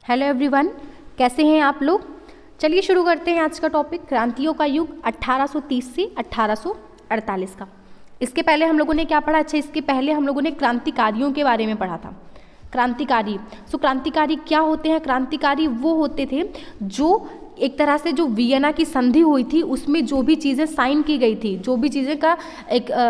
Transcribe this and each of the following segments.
Hello everyone, कैसे हैं आप लोग। चलिए शुरू करते हैं आज का टॉपिक, क्रांतियों का युग 1830 से 1848 का। इसके पहले हम लोगों ने क्या पढ़ा? अच्छा, इसके पहले हम लोगों ने क्रांतिकारियों के बारे में पढ़ा था। क्रांतिकारी, क्रांतिकारी क्या होते हैं? क्रांतिकारी वो होते थे जो एक तरह से जो वियना की संधि हुई थी उसमें जो भी चीज़ें साइन की गई थी, जो भी चीज़ें का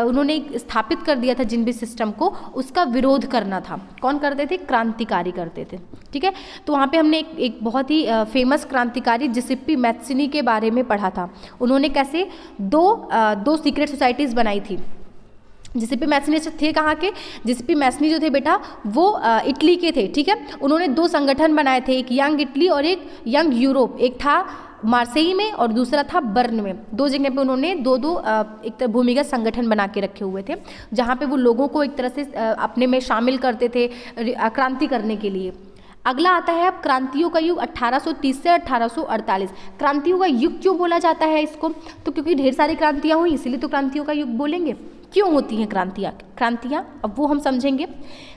उन्होंने स्थापित कर दिया था जिन भी सिस्टम को, उसका विरोध करना था। कौन करते थे? क्रांतिकारी करते थे। ठीक है, तो वहाँ पे हमने एक बहुत ही फेमस क्रांतिकारी जिसिप्पी मैत्सिनी के बारे में पढ़ा था। उन्होंने कैसे दो सीक्रेट सोसाइटीज़ बनाई थी। जिसिप्पी मैत्सिनी थे कहाँ के? जिसिप्पी मैत्सिनी जो थे बेटा वो इटली के थे। ठीक है, उन्होंने दो संगठन बनाए थे, एक यंग इटली और एक यंग यूरोप। एक था मार्सेई में और दूसरा था बर्न में। दो जगह पे उन्होंने दो एक तरह भूमिगत संगठन बना के रखे हुए थे, जहाँ पे वो लोगों को एक तरह से अपने में शामिल करते थे क्रांति करने के लिए। अगला आता है अब क्रांतियों का युग 1830 से 1848। क्रांतियों का युग क्यों बोला जाता है इसको? तो क्योंकि ढेर सारी क्रांतियाँ हुई, इसीलिए तो क्रांतियों का युग बोलेंगे। क्यों होती हैं क्रांतियाँ अब वो हम समझेंगे।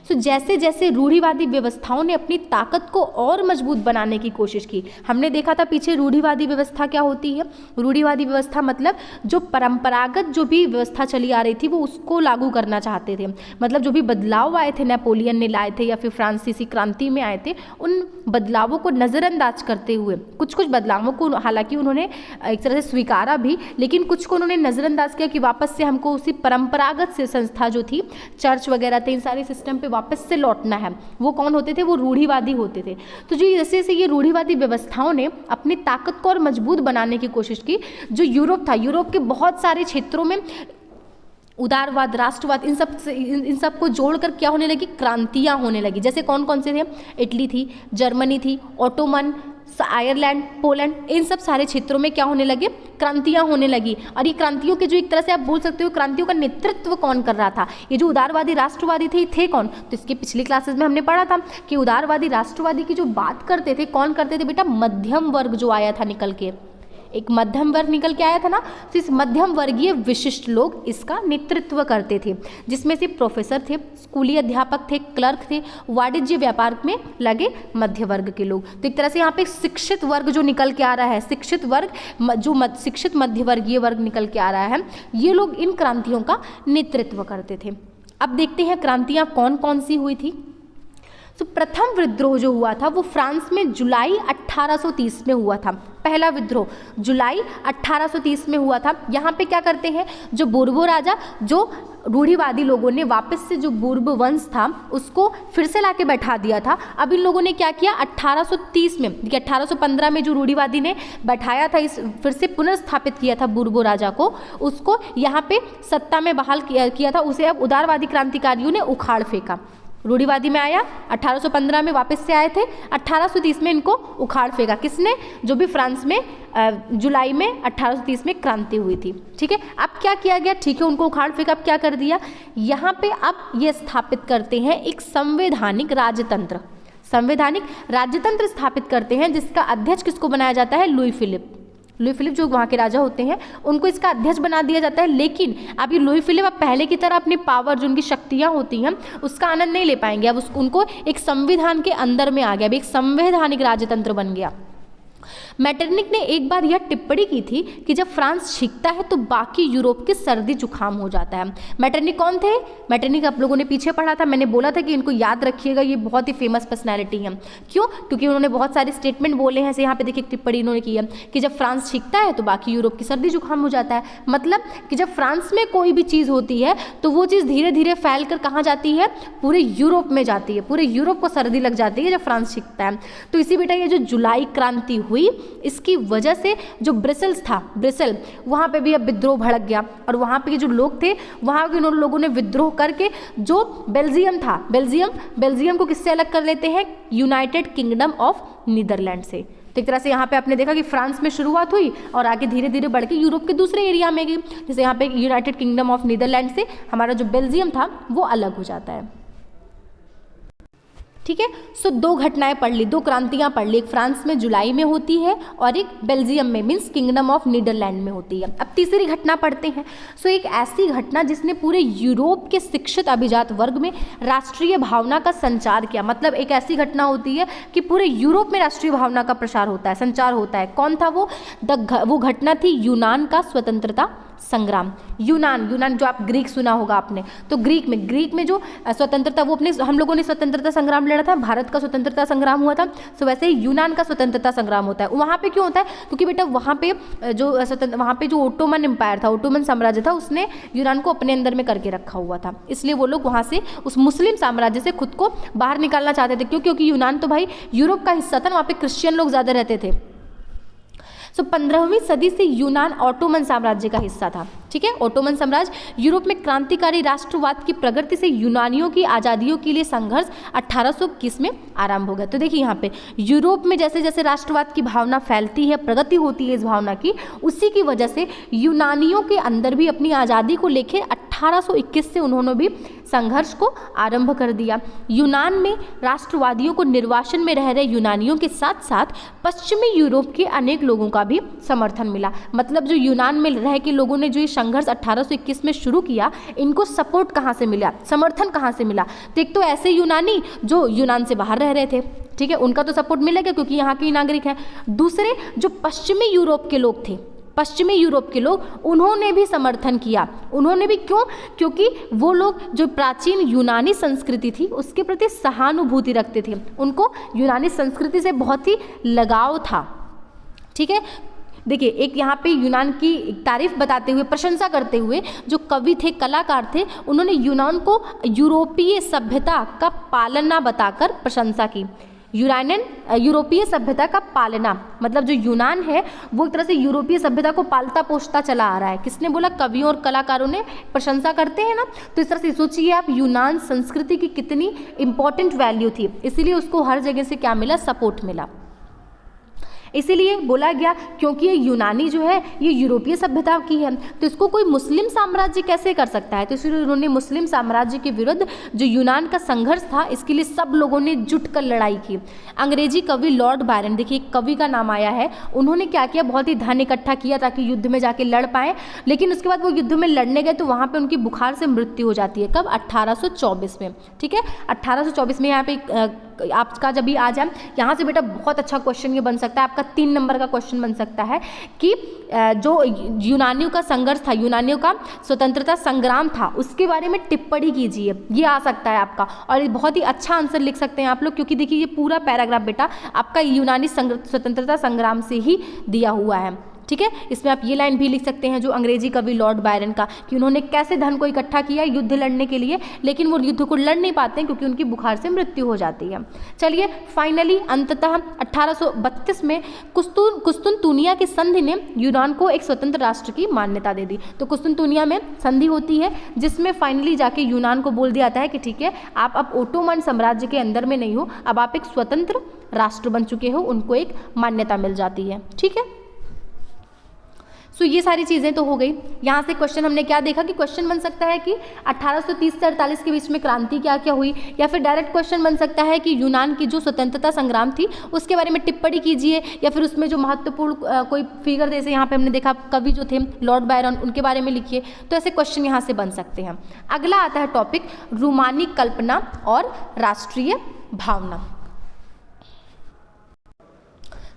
सो जैसे जैसे रूढ़िवादी व्यवस्थाओं ने अपनी ताकत को और मजबूत बनाने की कोशिश की, हमने देखा था पीछे रूढ़िवादी व्यवस्था क्या होती है। रूढ़िवादी व्यवस्था मतलब जो परंपरागत जो भी व्यवस्था चली आ रही थी वो उसको लागू करना चाहते थे। मतलब जो भी बदलाव आए थे, नेपोलियन ने लाए थे या फिर फ्रांसीसी क्रांति में आए थे, उन बदलावों को नज़रअंदाज करते हुए कुछ बदलावों को हालांकि उन्होंने एक तरह से स्वीकारा भी, लेकिन कुछ को उन्होंने नज़रअंदाज किया कि वापस से हमको उसी परंपरागत से संस्था जो थी, चर्च वगैरह थे, इन सारे सिस्टम पे वापस से लौटना है। वो कौन होते थे? वो रूढ़िवादी होते थे। तो जो जैसे जैसे ये रूढ़िवादी व्यवस्थाओं ने अपनी ताकत को और मजबूत बनाने की कोशिश की, जो यूरोप था, यूरोप के बहुत सारे क्षेत्रों में उदारवाद, राष्ट्रवाद, इन सब को जोड़कर क्या होने लगी? क्रांतियाँ होने लगी। जैसे कौन कौन से थे? इटली थी, जर्मनी थी, ओटोमन, आयरलैंड, पोलैंड, इन सब सारे क्षेत्रों में क्या होने लगे? क्रांतियां होने लगी। और ये क्रांतियों के जो एक तरह से आप बोल सकते हो क्रांतियों का नेतृत्व कौन कर रहा था? ये जो उदारवादी राष्ट्रवादी थे कौन? तो इसके पिछली क्लासेस में हमने पढ़ा था कि उदारवादी राष्ट्रवादी की जो बात करते थे, कौन करते थे बेटा? मध्यम वर्ग जो आया था निकल के, एक मध्यम वर्ग निकल के आया था ना, तो इस मध्यम वर्गीय विशिष्ट लोग इसका नेतृत्व करते थे, जिसमें से प्रोफेसर थे, स्कूली अध्यापक थे, क्लर्क थे, वाणिज्य व्यापार में लगे मध्य वर्ग के लोग। तो एक तरह से यहाँ पे शिक्षित वर्ग जो निकल के आ रहा है, शिक्षित वर्ग जो शिक्षित मध्य वर्गीय वर्ग निकल के आ रहा है, ये लोग इन क्रांतियों का नेतृत्व करते थे। अब देखते हैं क्रांतियाँ कौन कौन सी हुई थी। तो प्रथम विद्रोह जो हुआ था वो फ्रांस में जुलाई 1830 में हुआ था। पहला विद्रोह जुलाई 1830 में हुआ था। यहाँ पे क्या करते हैं? जो बोर्बो राजा, जो रूढ़िवादी लोगों ने वापस से जो बोर्बो वंश था उसको फिर से लाके बैठा दिया था। अब इन लोगों ने क्या किया? 1830 में, 1815 में जो रूढ़िवादी ने बैठाया था, इस फिर से पुनर्स्थापित किया था बोर्बो राजा को, उसको यहाँ पे सत्ता में बहाल किया था। उसे अब उदारवादी क्रांतिकारियों ने उखाड़ फेंका। रूढ़िवादी में आया, 1815 में वापस से आए थे, 1830 में इनको उखाड़ फेंका। किसने? जो भी फ्रांस में जुलाई में 1830 में क्रांति हुई थी। ठीक है, अब क्या किया गया? ठीक है, उनको उखाड़ फेंका। अब क्या कर दिया? यहाँ पे अब ये स्थापित करते हैं एक संवैधानिक राजतंत्र। संवैधानिक राजतंत्र स्थापित करते हैं, जिसका अध्यक्ष किसको बनाया जाता है? लुई फिलिप जो वहाँ के राजा होते हैं उनको इसका अध्यक्ष बना दिया जाता है। लेकिन अब ये लुई फिलिप अब पहले की तरह अपनी पावर, जो उनकी शक्तियाँ होती हैं, उसका आनंद नहीं ले पाएंगे। अब उनको एक संविधान के अंदर में आ गया, अब एक संवैधानिक राजतंत्र बन गया। मैटरनिक ने एक बार यह टिप्पणी की थी कि जब फ्रांस छींकता है तो बाकी यूरोप के सर्दी जुकाम हो जाता है। मैटरनिक कौन थे? मैटरनिक आप लोगों ने पीछे पढ़ा था, मैंने बोला था कि इनको याद रखिएगा, ये बहुत ही फेमस पर्सनैलिटी है। क्यों? क्योंकि उन्होंने बहुत सारे स्टेटमेंट बोले हैं। यहाँ पे देखिए टिप्पणी इन्होंने की है कि जब फ्रांस छींकता है तो बाकी यूरोप की सर्दी जुकाम हो जाता है। मतलब कि जब फ्रांस में कोई भी चीज़ होती है तो वो चीज़ धीरे धीरे फैल कर कहाँ जाती है? पूरे यूरोप में जाती है, पूरे यूरोप को सर्दी लग जाती है जब फ्रांस छींकता है। तो इसी बेटा ये जो जुलाई क्रांति हुई, इसकी वजह से जो ब्रिसेल वहाँ पे भी अब विद्रोह भड़क गया। और वहाँ पे जो लोग थे, वहाँ के उन लोगों ने विद्रोह करके जो बेल्जियम था, बेल्जियम को किससे अलग कर लेते हैं? यूनाइटेड किंगडम ऑफ नीदरलैंड से। तो एक तरह से यहाँ पे आपने देखा कि फ्रांस में शुरुआत हुई और आगे धीरे धीरे बढ़ के यूरोप के दूसरे एरिया में गई। जैसे यहाँ पे यूनाइटेड किंगडम ऑफ नीदरलैंड से हमारा जो बेल्जियम था वो अलग हो जाता है। ठीक है। सो दो घटनाएं पढ़ ली, दो क्रांतियां पढ़ ली, एक फ्रांस में जुलाई में होती है और एक बेल्जियम में मीन्स किंगडम ऑफ नीदरलैंड में होती है। अब तीसरी घटना पढ़ते हैं। सो एक ऐसी घटना जिसने पूरे यूरोप के शिक्षित अभिजात वर्ग में राष्ट्रीय भावना का संचार किया। मतलब एक ऐसी घटना होती है कि पूरे यूरोप में राष्ट्रीय भावना का प्रसार होता है, संचार होता है। कौन था वो? वो घटना थी यूनान का स्वतंत्रता संग्राम। यूनान जो आप ग्रीक सुना होगा आपने, तो ग्रीक में जो स्वतंत्रता, वो अपने हम लोगों ने स्वतंत्रता संग्राम लड़ा था, भारत का स्वतंत्रता संग्राम हुआ था। सो वैसे ही यूनान का स्वतंत्रता संग्राम होता है। वहाँ पे क्यों होता है? क्योंकि बेटा वहाँ पे जो ओटोमन एम्पायर था, ओटोमन साम्राज्य था, उसने यूनान को अपने अंदर में करके रखा हुआ था। इसलिए वो लोग वहाँ से उस मुस्लिम साम्राज्य से खुद को बाहर निकालना चाहते थे। क्योंकि यूनान तो भाई यूरोप का हिस्सा था, वहाँ पे क्रिश्चियन लोग ज़्यादा रहते थे। सो 15वीं सदी से यूनान ऑटोमन साम्राज्य का हिस्सा था। ठीक है, ऑटोमन साम्राज्य यूरोप में क्रांतिकारी राष्ट्रवाद की प्रगति से यूनानियों की आज़ादियों के लिए संघर्ष 1821 में आरंभ हो गया। तो देखिए यहाँ पे यूरोप में जैसे जैसे राष्ट्रवाद की भावना फैलती है, प्रगति होती है इस भावना की, उसी की वजह से यूनानियों के अंदर भी अपनी आज़ादी को लेकर 1821 से उन्होंने भी संघर्ष को आरंभ कर दिया। यूनान में राष्ट्रवादियों को निर्वासन में रह रहे यूनानियों के साथ साथ पश्चिमी यूरोप के अनेक लोगों का भी समर्थन मिला। मतलब जो यूनान में रह के लोगों ने जो ये संघर्ष 1821 में शुरू किया, इनको सपोर्ट कहाँ से मिला, समर्थन कहाँ से मिला? तो एक तो ऐसे यूनानी जो यूनान से बाहर रह रहे थे, ठीक है, उनका तो सपोर्ट मिलेगा क्योंकि यहाँ के नागरिक हैं। दूसरे जो पश्चिमी यूरोप के लोग थे, पश्चिमी यूरोप के लोग, उन्होंने भी समर्थन किया। उन्होंने भी क्यों? क्योंकि वो लोग जो प्राचीन यूनानी संस्कृति थी उसके प्रति सहानुभूति रखते थे, उनको यूनानी संस्कृति से बहुत ही लगाव था। ठीक है, देखिए एक यहाँ पे यूनान की तारीफ बताते हुए, प्रशंसा करते हुए जो कवि थे, कलाकार थे, उन्होंने यूनान को यूरोपीय सभ्यता का पालना बताकर प्रशंसा की। यूरोपीय सभ्यता का पालना, मतलब जो यूनान है वो एक तरह से यूरोपीय सभ्यता को पालता पोषता चला आ रहा है। किसने बोला? कवियों और कलाकारों ने प्रशंसा करते हैं ना। तो इस तरह से सोचिए आप, यूनान संस्कृति की कितनी इंपॉर्टेंट वैल्यू थी, इसीलिए उसको हर जगह से क्या मिला? सपोर्ट मिला। इसीलिए बोला गया क्योंकि ये यूनानी जो है ये यूरोपीय सभ्यता की है, तो इसको कोई मुस्लिम साम्राज्य कैसे कर सकता है? तो इसलिए उन्होंने मुस्लिम साम्राज्य के विरुद्ध जो यूनान का संघर्ष था, इसके लिए सब लोगों ने जुटकर लड़ाई की। अंग्रेजी कवि लॉर्ड बायरन, देखिए कवि का नाम आया है, उन्होंने क्या किया? बहुत ही धन इकट्ठा किया ताकि युद्ध में जाके लड़ पाएँ। लेकिन उसके बाद वो युद्ध में लड़ने गए तो वहाँ पर उनकी बुखार से मृत्यु हो जाती है। कब? 1824 में। ठीक है, 1824 में। यहाँ पे आपका जब भी आ जाए, यहाँ से बेटा बहुत अच्छा क्वेश्चन ये बन सकता है, आपका 3 नंबर का क्वेश्चन बन सकता है कि जो यूनानियों का संघर्ष था, यूनानियों का स्वतंत्रता संग्राम था, उसके बारे में टिप्पणी कीजिए। ये आ सकता है आपका, और बहुत ही अच्छा आंसर लिख सकते हैं आप लोग, क्योंकि देखिए ये पूरा पैराग्राफ बेटा आपका यूनानी स्वतंत्रता संग्राम से ही दिया हुआ है। ठीक है, इसमें आप ये लाइन भी लिख सकते हैं जो अंग्रेजी कवि लॉर्ड बायरन का, कि उन्होंने कैसे धन को इकट्ठा किया युद्ध लड़ने के लिए, लेकिन वो युद्ध को लड़ नहीं पाते हैं क्योंकि उनकी बुखार से मृत्यु हो जाती है। चलिए फाइनली अंततः 1832 में कुस्तुनतुनिया की संधि ने यूनान को एक स्वतंत्र राष्ट्र की मान्यता दे दी। तो कुस्तुनतुनिया में संधि होती है जिसमें फाइनली जाके यूनान को बोल दिया जाता है कि ठीक है, आप अब ओटोमन साम्राज्य के अंदर में नहीं हो, अब आप एक स्वतंत्र राष्ट्र बन चुके हो, उनको एक मान्यता मिल जाती है। ठीक है, सो ये सारी चीज़ें तो हो गई। यहाँ से क्वेश्चन हमने क्या देखा कि क्वेश्चन बन सकता है कि 1830 से 48 के बीच में क्रांति क्या क्या हुई, या फिर डायरेक्ट क्वेश्चन बन सकता है कि यूनान की जो स्वतंत्रता संग्राम थी उसके बारे में टिप्पणी कीजिए, या फिर उसमें जो महत्वपूर्ण कोई फिगर, जैसे यहाँ पे हमने देखा कवि जो थे लॉर्ड बायरन, उनके बारे में लिखिए। तो ऐसे क्वेश्चन यहाँ से बन सकते हैं। अगला आता है टॉपिक रूमानी कल्पना और राष्ट्रीय भावना।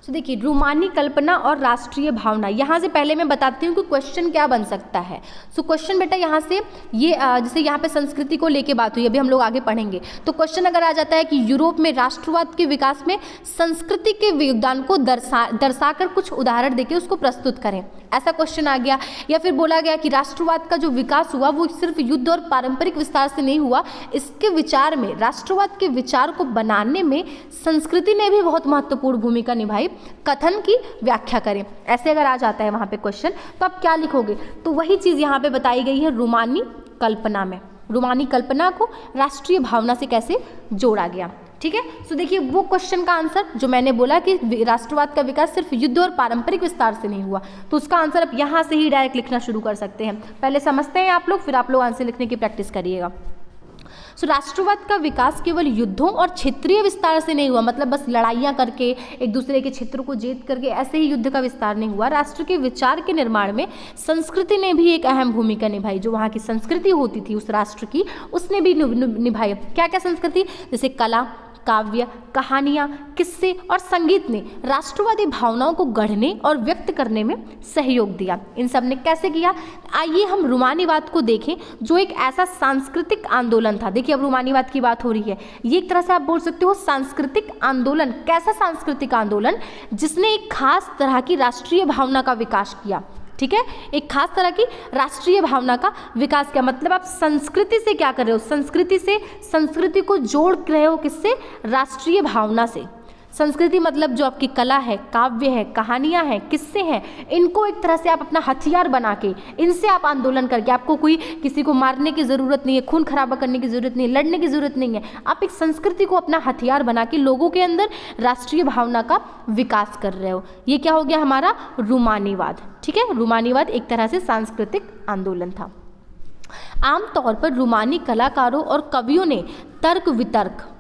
तो देखिए रूमानी कल्पना और राष्ट्रीय भावना, यहाँ से पहले मैं बताती हूँ कि क्वेश्चन क्या बन सकता है। सो क्वेश्चन बेटा यहाँ से ये जैसे यहाँ पे संस्कृति को लेके बात हुई, अभी हम लोग आगे पढ़ेंगे, तो क्वेश्चन अगर आ जाता है कि यूरोप में राष्ट्रवाद के विकास में संस्कृति के योगदान को दर्शाकर कुछ उदाहरण देके उसको प्रस्तुत करें, ऐसा क्वेश्चन आ गया। या फिर बोला गया कि राष्ट्रवाद का जो विकास हुआ वो सिर्फ युद्ध और पारंपरिक विस्तार से नहीं हुआ, इसके विचार में, राष्ट्रवाद के विचार को बनाने में संस्कृति ने भी बहुत महत्वपूर्ण भूमिका निभाई, कथन की व्याख्या करें। ऐसे अगर आ जाता है वहाँ पे क्वेश्चन, तो आप क्या लिखोगे? तो वही चीज़ यहाँ पे बताई गई है रूमानी कल्पना में, रूमानी कल्पना को राष्ट्रीय भावना से कैसे जोड़ा गया। ठीक है, सो देखिए वो क्वेश्चन का आंसर जो मैंने बोला कि राष्ट्रवाद का विकास सिर्फ युद्ध और पारंपरिक विस्तार से नहीं हुआ, तो उसका आंसर आप यहाँ से ही डायरेक्ट लिखना शुरू कर सकते हैं। पहले समझते हैं आप लोग, फिर आप लोग आंसर लिखने की प्रैक्टिस करिएगा। सो राष्ट्रवाद का विकास केवल युद्धों और क्षेत्रीय विस्तार से नहीं हुआ, मतलब बस लड़ाइयाँ करके एक दूसरे के क्षेत्र को जीत करके ऐसे ही युद्ध का विस्तार नहीं हुआ। राष्ट्र के विचार के निर्माण में संस्कृति ने भी एक अहम भूमिका निभाई। जो वहाँ की संस्कृति होती थी उस राष्ट्र की, उसने भी निभाई। क्या क्या संस्कृति? जैसे कला, काव्य, कहानियाँ, किस्से और संगीत ने राष्ट्रवादी भावनाओं को गढ़ने और व्यक्त करने में सहयोग दिया। इन सब ने कैसे किया? आइए हम रूमानीवाद को देखें, जो एक ऐसा सांस्कृतिक आंदोलन था। देखिए अब रूमानीवाद की बात हो रही है, ये एक तरह से आप बोल सकते हो सांस्कृतिक आंदोलन। कैसा सांस्कृतिक आंदोलन? जिसने एक खास तरह की राष्ट्रीय भावना का विकास किया। ठीक है, एक खास तरह की राष्ट्रीय भावना का विकास किया। मतलब आप संस्कृति से क्या कर रहे हो? संस्कृति को जोड़ रहे हो। किससे? राष्ट्रीय भावना से। संस्कृति मतलब जो आपकी कला है, काव्य है, कहानियाँ हैं, किस्से हैं, इनको एक तरह से आप अपना हथियार बना के इनसे आप आंदोलन करके, आपको कोई किसी को मारने की ज़रूरत नहीं है, खून खराबा करने की ज़रूरत नहीं है, लड़ने की ज़रूरत नहीं है। आप एक संस्कृति को अपना हथियार बना के लोगों के अंदर राष्ट्रीय भावना का विकास कर रहे हो। ये क्या हो गया हमारा? रूमानीवाद। ठीक है, रूमानीवाद एक तरह से सांस्कृतिक आंदोलन था। आमतौर पर रूमानी कलाकारों और कवियों ने तर्क वितर्क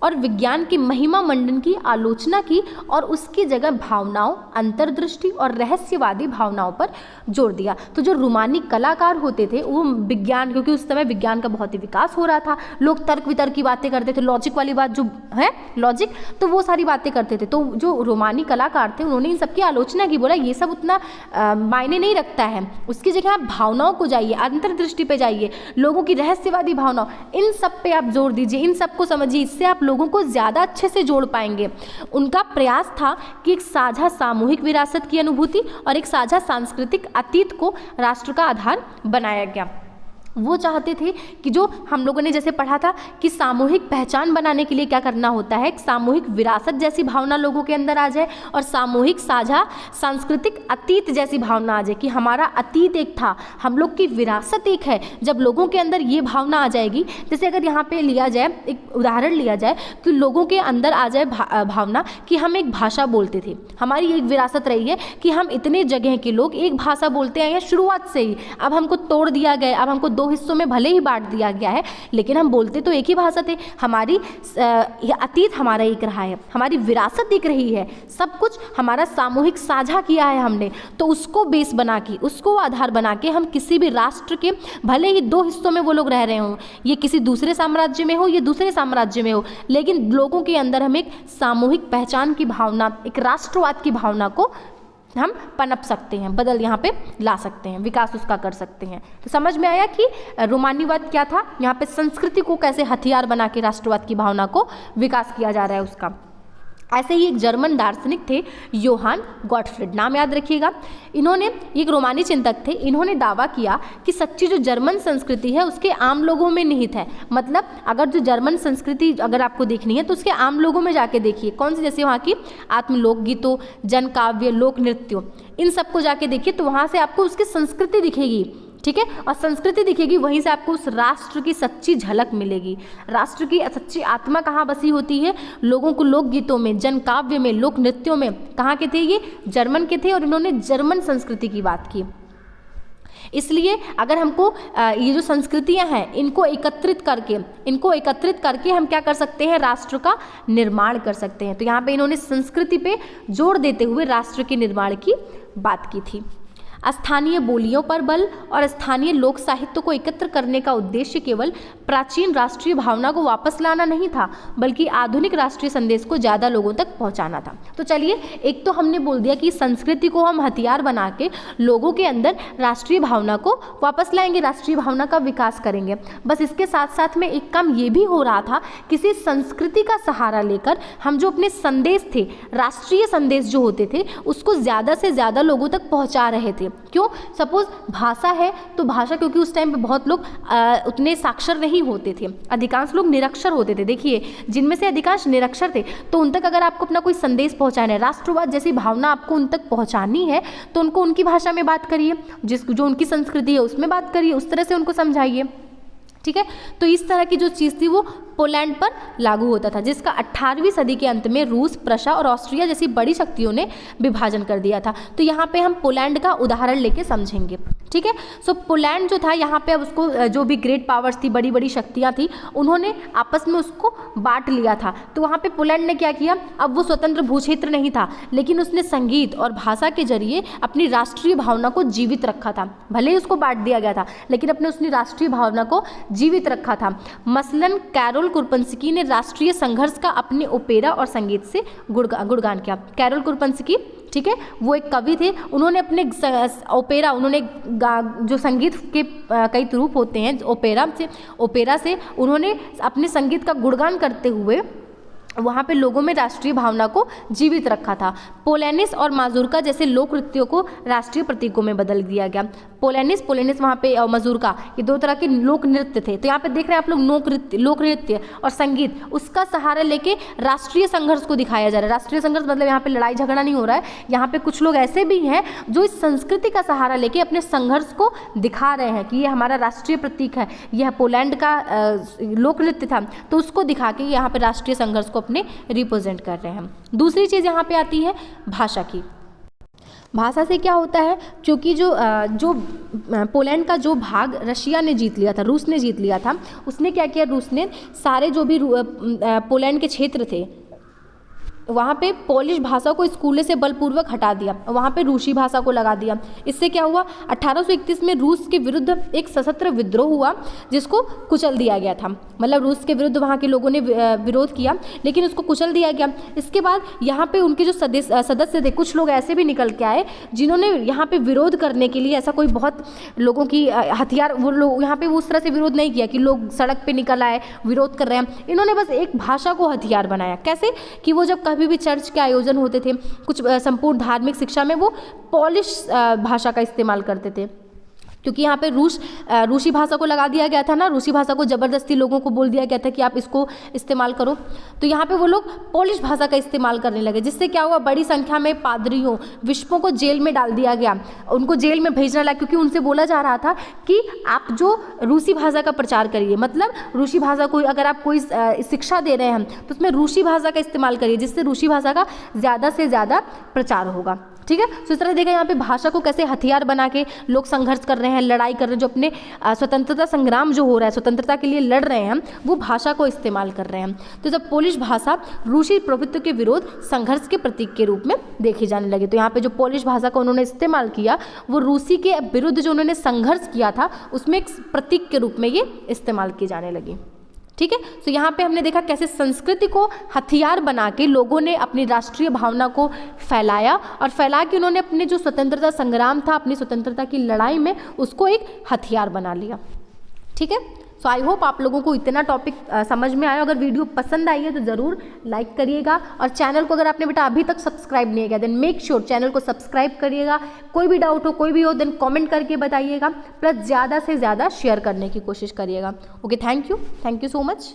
और विज्ञान की महिमा मंडन की आलोचना की और उसकी जगह भावनाओं, अंतर्दृष्टि और रहस्यवादी भावनाओं पर जोर दिया। तो जो रूमानी कलाकार होते थे वो विज्ञान, क्योंकि उस समय विज्ञान का बहुत ही विकास हो रहा था, लोग तर्क वितर्क की बातें करते थे, लॉजिक वाली बात जो है लॉजिक, तो वो सारी बातें करते थे। तो जो रूमानी कलाकार थे उन्होंने इन सबकी आलोचना की, बोला ये सब उतना मायने नहीं रखता है, उसकी जगह आप भावनाओं को जाइए, अंतर्दृष्टि पे जाइए, लोगों की रहस्यवादी भावनाओं, इन सब पे आप जोर दीजिए, इन सबको समझिए, इससे आप लोगों को ज़्यादा अच्छे से जोड़ पाएंगे। उनका प्रयास था कि एक साझा सामूहिक विरासत की अनुभूति और एक साझा सांस्कृतिक अतीत को राष्ट्र का आधार बनाया गया। वो चाहते थे कि जो हम लोगों ने जैसे पढ़ा था कि सामूहिक पहचान बनाने के लिए क्या करना होता है, एक सामूहिक विरासत जैसी भावना लोगों के अंदर आ जाए और सामूहिक साझा सांस्कृतिक अतीत जैसी भावना आ जाए कि हमारा अतीत एक था, हम लोग की विरासत एक है। जब लोगों के अंदर ये भावना आ जाएगी, जैसे अगर यहाँ पे लिया जाए, एक उदाहरण लिया जाए कि लोगों के अंदर आ जाए भावना कि हम एक भाषा बोलते थे, हमारी एक विरासत रही है कि हम इतने जगह के लोग एक भाषा बोलते आए हैं शुरुआत से ही, अब हमको तोड़ दिया गया, अब हमको दो हिस्सों में भले ही बांट दिया गया है, लेकिन हम बोलते तो एक ही भाषा थे। हमारी अतीत हमारा एक रहा है, हमारी विरासत एक रही है, सब कुछ हमारा सामूहिक साझा किया है हमने। तो उसको बेस बना के, उसको आधार बना के हम किसी भी राष्ट्र के, भले ही दो हिस्सों में वो लोग रह रहे हों, ये किसी दूसरे साम्राज्य में हो, ये दूसरे साम्राज्य में हो, लेकिन लोगों के अंदर हम एक सामूहिक पहचान की भावना, एक राष्ट्रवाद की भावना को हम पनप सकते हैं, बदल यहाँ पे ला सकते हैं, विकास उसका कर सकते हैं। तो समझ में आया कि रोमानीवाद क्या था, यहाँ पे संस्कृति को कैसे हथियार बना के राष्ट्रवाद की भावना को विकास किया जा रहा है उसका। ऐसे ही एक जर्मन दार्शनिक थे योहान गॉटफ्रिड, नाम याद रखिएगा। इन्होंने, एक रोमानी चिंतक थे, इन्होंने दावा किया कि सच्ची जो जर्मन संस्कृति है उसके आम लोगों में निहित है। मतलब अगर जो जर्मन संस्कृति अगर आपको देखनी है तो उसके आम लोगों में जाके देखिए, कौन सी, जैसे वहाँ की आत्म लोकगीतों, जन काव्य, लोक नृत्यों, इन सबको जाके देखिए तो वहाँ से आपको उसकी संस्कृति दिखेगी। ठीक है, और संस्कृति दिखेगी, वहीं से आपको उस राष्ट्र की सच्ची झलक मिलेगी। राष्ट्र की सच्ची आत्मा कहाँ बसी होती है? लोगों को लोकगीतों में, जन काव्य में, लोक नृत्यों में। कहाँ के थे ये? जर्मन के थे, और इन्होंने जर्मन संस्कृति की बात की। इसलिए अगर हमको ये जो संस्कृतियां हैं इनको एकत्रित करके हम क्या कर सकते हैं? राष्ट्र का निर्माण कर सकते हैं। तो यहाँ पे इन्होंने संस्कृति पे जोर देते हुए राष्ट्र के निर्माण की बात की थी। स्थानीय बोलियों पर बल और स्थानीय लोक साहित्य को एकत्र करने का उद्देश्य केवल प्राचीन राष्ट्रीय भावना को वापस लाना नहीं था, बल्कि आधुनिक राष्ट्रीय संदेश को ज़्यादा लोगों तक पहुंचाना था। तो चलिए, एक तो हमने बोल दिया कि संस्कृति को हम हथियार बना के लोगों के अंदर राष्ट्रीय भावना को वापस लाएंगे, राष्ट्रीय भावना का विकास करेंगे। बस इसके साथ साथ में एक काम ये भी हो रहा था, किसी संस्कृति का सहारा लेकर हम जो अपने संदेश थे, राष्ट्रीय संदेश जो होते थे, उसको ज़्यादा से ज़्यादा लोगों तक पहुँचा रहे थे। क्यों? सपोज भाषा है तो भाषा, क्योंकि उस टाइम पे बहुत लोग उतने साक्षर नहीं होते थे, अधिकांश लोग निरक्षर होते थे। देखिए, जिनमें से अधिकांश निरक्षर थे, तो उन तक अगर आपको अपना कोई संदेश पहुंचाना है, राष्ट्रवाद जैसी भावना आपको उन तक पहुंचानी है, तो उनको उनकी भाषा में बात करिए, जो उनकी संस्कृति है उसमें बात करिए, उस तरह से उनको समझाइए। ठीक है, तो इस तरह की जो चीज़ थी वो पोलैंड पर लागू होता था, जिसका 18वीं सदी के अंत में रूस, प्रशा और ऑस्ट्रिया जैसी बड़ी शक्तियों ने विभाजन कर दिया था। तो यहाँ पे हम पोलैंड का उदाहरण लेके समझेंगे, ठीक है। सो पोलैंड जो था यहाँ पे अब उसको जो भी ग्रेट पावर्स थी, बड़ी बड़ी शक्तियाँ थी, उन्होंने आपस में उसको बांट लिया था। तो वहाँ पे पोलैंड ने क्या किया, अब वो स्वतंत्र भूक्षेत्र नहीं था, लेकिन उसने संगीत और भाषा के जरिए अपनी राष्ट्रीय भावना को जीवित रखा था। भले ही उसको बांट दिया गया था, लेकिन अपने उसने राष्ट्रीय भावना को जीवित रखा था। मसलन कैरोल कुरपंस्की ने राष्ट्रीय संघर्ष का अपने ओपेरा और संगीत से गुणगान किया। कैरोल कुरपंस्की, ठीक है, वो एक कवि थे। उन्होंने अपने ओपेरा, उन्होंने जो संगीत के कई रूप होते हैं, ओपेरा से उन्होंने अपने संगीत का गुणगान करते हुए वहाँ पे लोगों में राष्ट्रीय भावना को जीवित रखा था। पोलेनिस और माजूर्का जैसे लोक नृत्यों को राष्ट्रीय प्रतीकों में बदल दिया गया। पोलेनिस वहाँ पे और मजूरका, ये दो तरह के लोक नृत्य थे। तो यहाँ पे देख रहे हैं आप लोग लोक नृत्य और संगीत, उसका सहारा लेके राष्ट्रीय संघर्ष को दिखाया जा रहा है। राष्ट्रीय संघर्ष मतलब यहाँ पे लड़ाई झगड़ा नहीं हो रहा है, यहाँ पे कुछ लोग ऐसे भी हैं जो इस संस्कृति का सहारा लेके अपने संघर्ष को दिखा रहे हैं कि ये हमारा राष्ट्रीय प्रतीक है, यह पोलैंड का लोक नृत्य था, तो उसको दिखा के यहाँ पे राष्ट्रीय संघर्ष को अपने रिप्रेजेंट कर रहे हैं। दूसरी चीज़ यहाँ पे आती है भाषा की। भाषा से क्या होता है, क्योंकि जो पोलैंड का जो भाग रशिया ने जीत लिया था, रूस ने जीत लिया था, उसने क्या किया, रूस ने सारे जो भी पोलैंड के क्षेत्र थे वहाँ पे पोलिश भाषा को स्कूलों से बलपूर्वक हटा दिया, वहाँ पे रूसी भाषा को लगा दिया। इससे क्या हुआ, 1831 में रूस के विरुद्ध एक सशस्त्र विद्रोह हुआ जिसको कुचल दिया गया था। मतलब रूस के विरुद्ध वहाँ के लोगों ने विरोध किया, लेकिन उसको कुचल दिया गया। इसके बाद यहाँ पे उनके जो सदस्य थे, कुछ लोग ऐसे भी निकल के आए जिन्होंने यहाँ पे विरोध करने के लिए, ऐसा कोई बहुत लोगों की हथियार, वो लोग यहाँ पे उस तरह से विरोध नहीं किया कि लोग सड़क पे निकल आए विरोध कर रहे हैं। इन्होंने बस एक भाषा को हथियार बनाया। कैसे कि वो जब कभी भी चर्च के आयोजन होते थे, कुछ संपूर्ण धार्मिक शिक्षा में, वो पोलिश भाषा का इस्तेमाल करते थे, क्योंकि यहाँ पे रूसी भाषा को लगा दिया गया था ना, रूसी भाषा को ज़बरदस्ती लोगों को बोल दिया गया था कि आप इसको इस्तेमाल करो। तो यहाँ पे वो लोग पोलिश भाषा का इस्तेमाल करने लगे, जिससे क्या हुआ, बड़ी संख्या में पादरियों, बिशपों को जेल में डाल दिया गया, उनको जेल में भेजना लगा, क्योंकि उनसे बोला जा रहा था कि आप जो रूसी भाषा का प्रचार करिए, मतलब रूसी भाषा को अगर आप कोई शिक्षा दे रहे हैं तो उसमें रूसी भाषा का इस्तेमाल करिए, जिससे रूसी भाषा का ज़्यादा से ज़्यादा प्रचार होगा। ठीक है, तो इस तरह देखा यहाँ पे भाषा को कैसे हथियार बना के लोग संघर्ष कर रहे हैं, लड़ाई कर रहे हैं, जो अपने स्वतंत्रता संग्राम जो हो रहा है, स्वतंत्रता के लिए लड़ रहे हैं, वो भाषा को इस्तेमाल कर रहे हैं। तो जब पोलिश भाषा रूसी प्रभुत्व के विरोध संघर्ष के प्रतीक के रूप में देखी जाने लगी, तो यहाँ पे जो पोलिश भाषा को उन्होंने इस्तेमाल किया, वो रूसी के विरुद्ध जो उन्होंने संघर्ष किया था उसमें एक प्रतीक के रूप में ये इस्तेमाल की जाने लगी। ठीक है, तो यहाँ पे हमने देखा कैसे संस्कृति को हथियार बना के लोगों ने अपनी राष्ट्रीय भावना को फैलाया, और फैला के उन्होंने अपने जो स्वतंत्रता संग्राम था, अपनी स्वतंत्रता की लड़ाई में उसको एक हथियार बना लिया। ठीक है, सो आई होप आप लोगों को इतना टॉपिक समझ में आया। अगर वीडियो पसंद आई है तो ज़रूर लाइक करिएगा, और चैनल को अगर आपने बेटा अभी तक सब्सक्राइब नहीं किया देन मेक श्योर चैनल को सब्सक्राइब करिएगा। कोई भी डाउट हो, कोई भी हो, देन कमेंट करके बताइएगा, प्लस ज़्यादा से ज़्यादा शेयर करने की कोशिश करिएगा। Okay, thank you so much.